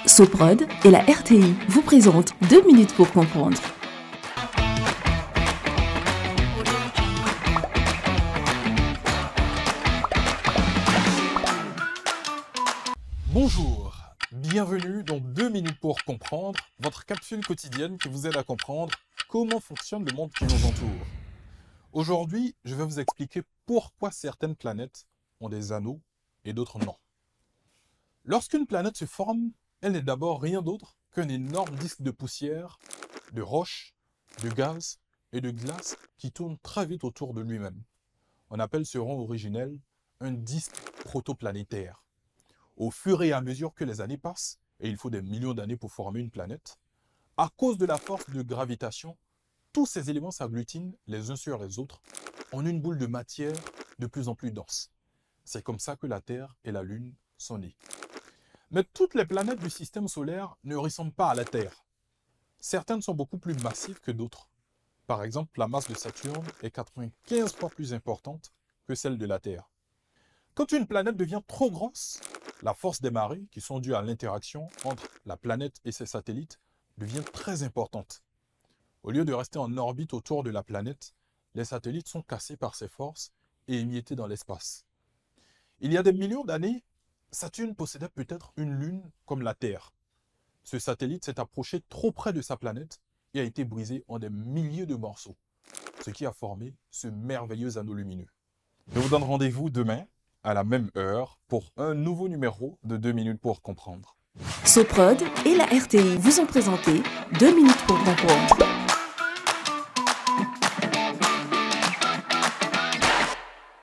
Soprod et la RTI vous présentent 2 minutes pour comprendre. Bonjour, bienvenue dans 2 minutes pour comprendre, votre capsule quotidienne qui vous aide à comprendre comment fonctionne le monde qui nous entoure. Aujourd'hui, je vais vous expliquer pourquoi certaines planètes ont des anneaux et d'autres non. Lorsqu'une planète se forme, elle n'est d'abord rien d'autre qu'un énorme disque de poussière, de roches, de gaz et de glace qui tourne très vite autour de lui-même. On appelle ce rond originel un disque protoplanétaire. Au fur et à mesure que les années passent, et il faut des millions d'années pour former une planète, à cause de la force de gravitation, tous ces éléments s'agglutinent les uns sur les autres en une boule de matière de plus en plus dense. C'est comme ça que la Terre et la Lune sont nées. Mais toutes les planètes du système solaire ne ressemblent pas à la Terre. Certaines sont beaucoup plus massives que d'autres. Par exemple, la masse de Saturne est 95 fois plus importante que celle de la Terre. Quand une planète devient trop grosse, la force des marées, qui sont dues à l'interaction entre la planète et ses satellites, devient très importante. Au lieu de rester en orbite autour de la planète, les satellites sont cassés par ces forces et émiettés dans l'espace. Il y a des millions d'années, Saturne possédait peut-être une lune comme la Terre. Ce satellite s'est approché trop près de sa planète et a été brisé en des milliers de morceaux, ce qui a formé ce merveilleux anneau lumineux. Je vous donne rendez-vous demain à la même heure pour un nouveau numéro de 2 minutes pour comprendre. Soprod et la RTI vous ont présenté 2 minutes pour comprendre.